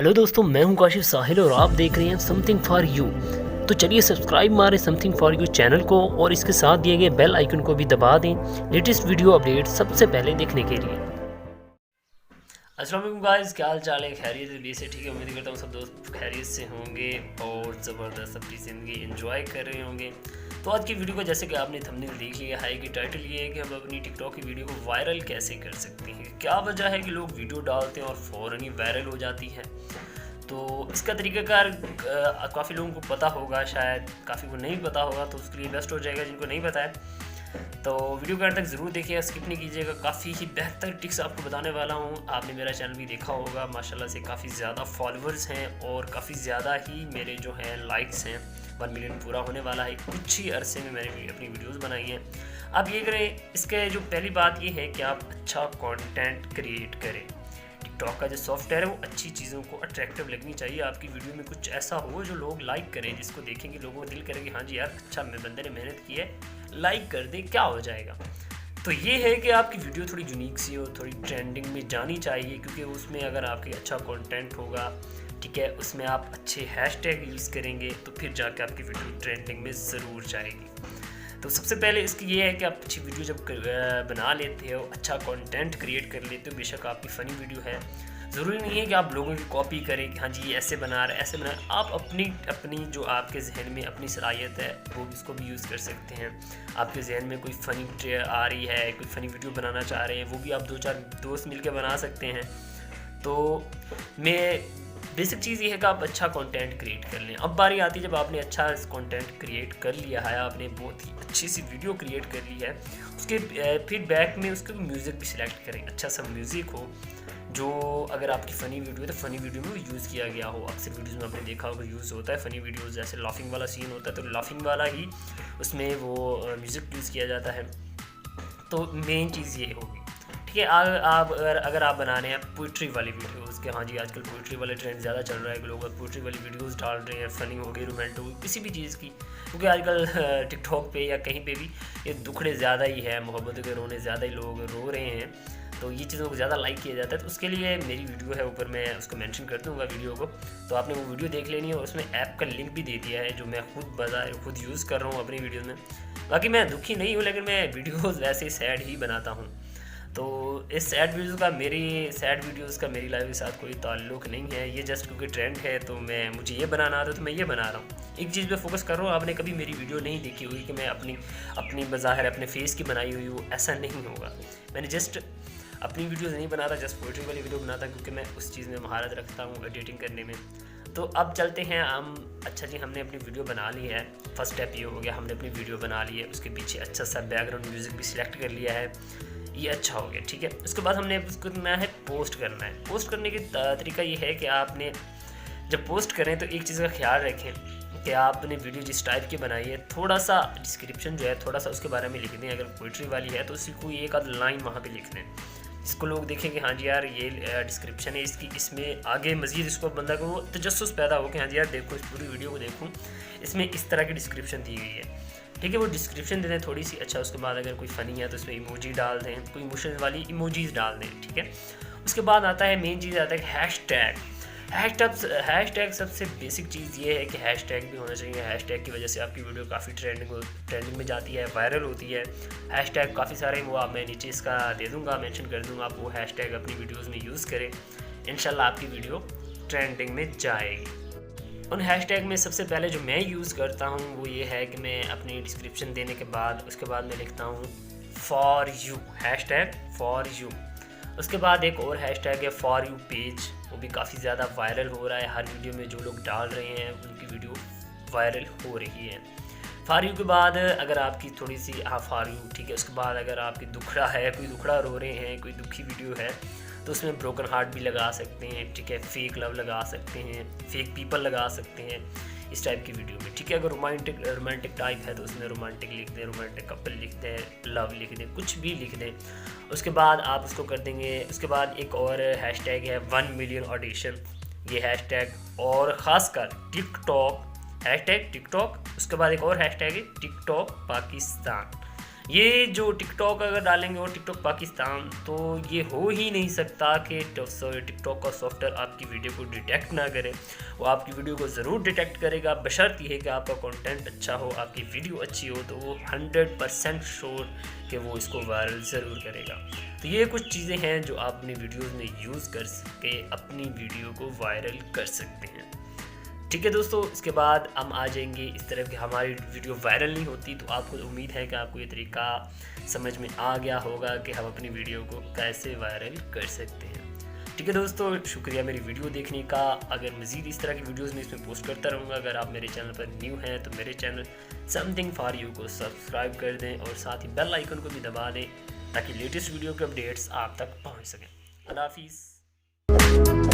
Hello दोस्तों, मैं हूं काशिफ साहिल और आप देख रहे हैं समथिंग फॉर यू। तो चलिए सब्सक्राइब मारें समथिंग फॉर यू चैनल को और इसके साथ दिए गए बेल आइकन को भी दबा दें लेटेस्ट वीडियो अपडेट सबसे पहले देखने के लिए। अस्सलाम वालेकुम गाइस, क्या हाल चाल है? खैरियत से? ठीक है, उम्मीद करता हूँ सब दोस्त खैरियत से होंगे और ज़बरदस्त अपनी ज़िंदगी एंजॉय कर रहे होंगे। तो आज की वीडियो को जैसे कि आपने थंबनेल देख लिया है कि टाइटल ये है कि हम अपनी टिकटॉक की वीडियो को वायरल कैसे कर सकते हैं। क्या वजह है कि लोग वीडियो डालते हैं और फ़ौरन ही वायरल हो जाती है। तो इसका तरीक़ाकार काफ़ी लोगों को पता होगा, शायद काफ़ी को नहीं पता होगा, तो उसके लिए बेस्ट हो जाएगा जिनको नहीं पता है। तो वीडियो के अंत तक ज़रूर देखिएगा, स्किप नहीं कीजिएगा। काफ़ी ही बेहतर टिप्स आपको बताने वाला हूँ। आपने मेरा चैनल भी देखा होगा, माशाल्लाह से काफ़ी ज़्यादा फॉलोअर्स हैं और काफ़ी ज़्यादा ही मेरे जो हैं लाइक्स हैं। 1 मिलियन पूरा होने वाला है, कुछ ही अरसे में मैंने अपनी वीडियोस बनाई हैं। आप ये करें, इसके जो पहली बात ये है कि आप अच्छा कंटेंट क्रिएट करें। टिकटॉक का जो सॉफ्टवेयर है वो अच्छी चीज़ों को अट्रैक्टिव लगनी चाहिए। आपकी वीडियो में कुछ ऐसा हो जो लोग लाइक करें, जिसको देखेंगे लोगों को दिल करे कि हाँ जी यार, अच्छा मैं बंदे ने मेहनत की है, लाइक कर दे, क्या हो जाएगा। तो ये है कि आपकी वीडियो थोड़ी यूनिक सी हो, थोड़ी ट्रेंडिंग में जानी चाहिए, क्योंकि उसमें अगर आपकी अच्छा कंटेंट होगा, ठीक है, उसमें आप अच्छे हैशटैग यूज़ करेंगे तो फिर जाके आपकी वीडियो ट्रेंडिंग में ज़रूर जाएगी। तो सबसे पहले इसकी ये है कि आप अच्छी वीडियो जब बना लेते हो, अच्छा कंटेंट क्रिएट कर लेते हो, बेशक आपकी फ़नी वीडियो है, ज़रूरी नहीं है कि आप लोगों की कॉपी करें कि हाँ जी ये ऐसे बना रहे ऐसे बना रहे। आप अपनी जो आपके जहन में अपनी सलाहियत है वो इसको भी यूज़ कर सकते हैं। आपके जहन में कोई फ़नी आ रही है, कोई फ़नी वीडियो बनाना चाह रहे हैं, वो भी आप 2-4 दोस्त मिलकर बना सकते हैं। तो मैं बेसिक चीज़ ये है कि आप अच्छा कंटेंट क्रिएट कर लें। अब बारी आती है जब आपने अच्छा कंटेंट क्रिएट कर लिया है, आपने बहुत ही अच्छी सी वीडियो क्रिएट कर ली है, उसके फिर बैक में उसके म्यूज़िक भी सिलेक्ट करें। अच्छा सा म्यूज़िक हो जो, अगर आपकी फ़नी वीडियो है तो फ़नी वीडियो में यूज़ किया गया हो। अक्सर वीडियोज़ में आपने देखा होगा यूज़ होता है फ़नी वीडियोज़, जैसे लाफिंग वाला सीन होता है तो लाफिंग वाला ही उसमें वो म्यूज़िक यूज़ किया जाता है। तो मेन चीज़ ये होगी, ठीक है। आप अगर आप बना रहे हैं पोइट्री वाली वीडियोज़ के, हाँ जी आजकल पोइट्री वाले ट्रेंड ज़्यादा चल रहा है कि लोग पोइट्री वाली वीडियोज़ डाल रहे हैं, फ़नी हो गई, रोमांटिक हो गई, किसी भी चीज़ की, क्योंकि आजकल टिकटॉक पे या कहीं पे भी ये दुखड़े ज़्यादा ही है, मोहब्बत के रोने ज़्यादा ही लोग रो रहे हैं, तो ये चीज़ों को ज़्यादा लाइक किया जाता है। तो उसके लिए मेरी वीडियो है, ऊपर मैं उसको मेंशन कर दूँगा वीडियो को, तो आपने वो वीडियो देख लेनी है और उसमें ऐप का लिंक भी दे दिया है जो मैं खुद यूज़ कर रहा हूँ अपनी वीडियो में। बाकी मैं दुखी नहीं हूँ, लेकिन मैं वीडियोज़ वैसे ही सैड ही बनाता हूँ। तो इस सैड वीडियोज़ का मेरी लाइफ के साथ कोई ताल्लुक़ नहीं है, ये जस्ट क्योंकि ट्रेंड है तो मुझे ये बनाना आता है तो मैं ये बना रहा हूँ। एक चीज़ पे फोकस कर रहा हूँ। आपने कभी मेरी वीडियो नहीं देखी होगी कि मैं अपनी बज़ाहिर अपने फेस की बनाई हुई हूँ, ऐसा नहीं होगा। मैंने जस्ट अपनी वीडियोज़ नहीं बनाता, जस्ट पोइट्री वाली वीडियो बनाता, क्योंकि मैं उस चीज़ में महारत रखता हूँ एडिटिंग करने में। तो अब चलते हैं हम। अच्छा जी, हमने अपनी वीडियो बना ली है, फर्स्ट स्टेप ये हो गया, हमने अपनी वीडियो बना ली है, उसके पीछे अच्छा सा बैकग्राउंड म्यूज़िक भी सिलेक्ट कर लिया है, ये अच्छा हो गया, ठीक है। उसके बाद हमने उसको करना है पोस्ट करना है। पोस्ट करने की तरीका ये है कि आपने जब पोस्ट करें तो एक चीज़ का ख्याल रखें कि आपने वीडियो जिस टाइप की बनाई है, थोड़ा सा डिस्क्रिप्शन जो है थोड़ा सा उसके बारे में लिख दें। अगर पोइट्री वाली है तो उसी को एक आध लाइन वहाँ पे लिख दें, इसको लोग देखेंगे हाँ जी यार ये डिस्क्रिप्शन है इसकी, इसमें आगे मज़ीद इसको बंदा को तजस्सुस पैदा हो कि हाँ जी यार देखो, इस पूरी वीडियो को देखूँ, इसमें इस तरह की डिस्क्रिप्शन दी गई है, ठीक है। वो डिस्क्रिप्शन दे दें थोड़ी सी। अच्छा, उसके बाद अगर कोई फ़नी है तो उसमें इमोजी डाल दें, कोई इमोशन वाली इमोजीज़ डाल दें, ठीक है। उसके बाद आता है मेन चीज़, आता है हैशटैग सबसे बेसिक चीज़ ये है कि हैशटैग भी होना चाहिए। हैशटैग की वजह से आपकी वीडियो काफ़ी ट्रेंडिंग में जाती है, वायरल होती है। हैशटैग काफ़ी सारे वो मैं नीचे इसका दे दूँगा, मेंशन कर दूँगा, आप वो हैशटैग अपनी वीडियोज़ में यूज़ करें, इंशाल्लाह आपकी वीडियो ट्रेंडिंग में जाएगी। उन हैशटैग में सबसे पहले जो मैं यूज़ करता हूँ वो ये है कि मैं अपनी डिस्क्रिप्शन देने के बाद उसके बाद मैं लिखता हूँ for you, hashtag for you. उसके बाद एक और हैशटैग है फॉर यू पेज, वो भी काफ़ी ज़्यादा वायरल हो रहा है। हर वीडियो में जो लोग डाल रहे हैं उनकी वीडियो वायरल हो रही है। फॉर यू के बाद अगर आपकी थोड़ी सी फॉर यू, ठीक है। उसके बाद अगर आपकी दुखड़ा है, कोई दुखड़ा रो रहे हैं, कोई दुखी वीडियो है, तो उसमें ब्रोकन हार्ट भी लगा सकते हैं, ठीक है। फेक लव लगा सकते हैं, फेक पीपल लगा सकते हैं इस टाइप की वीडियो में, ठीक है। अगर रोमांटिक टाइप है तो उसमें रोमांटिक लिख दें, रोमांटिक कपल लिख दें, लव लिख दें, कुछ भी लिख दें। उसके बाद आप उसको कर देंगे। उसके बाद एक और हैशटैग है 1 मिलियन ऑडिशन, ये हैशटैग, और ख़ासकर टिकटॉक, हैशटैग टिकटॉक। उसके बाद एक और हैशटैग है टिकटॉक पाकिस्तान, ये जो टिकटॉक अगर डालेंगे और टिकटॉक पाकिस्तान, तो ये हो ही नहीं सकता कि टिकटॉक का सॉफ्टवेयर आपकी वीडियो को डिटेक्ट ना करे। वो आपकी वीडियो को ज़रूर डिटेक्ट करेगा, बशर्त ये है कि आपका कंटेंट अच्छा हो, आपकी वीडियो अच्छी हो, तो वो 100% श्योर कि वो इसको वायरल ज़रूर करेगा। तो ये कुछ चीज़ें हैं जो आप अपनी वीडियोज़ में यूज़ कर के अपनी वीडियो को वायरल कर सकते हैं। ठीक है दोस्तों, इसके बाद हम आ जाएंगे इस तरह कि हमारी वीडियो वायरल नहीं होती, तो आपको उम्मीद है कि आपको ये तरीका समझ में आ गया होगा कि हम अपनी वीडियो को कैसे वायरल कर सकते हैं। ठीक है दोस्तों, शुक्रिया मेरी वीडियो देखने का। अगर मज़ीद इस तरह की वीडियोस में इसमें पोस्ट करता रहूँगा। अगर आप मेरे चैनल पर न्यू हैं तो मेरे चैनल समथिंग फॉर यू को सब्सक्राइब कर दें और साथ ही बेल आइकन को भी दबा दें ताकि लेटेस्ट वीडियो के अपडेट्स आप तक पहुँच सकें। अल्लाह हाफिज़।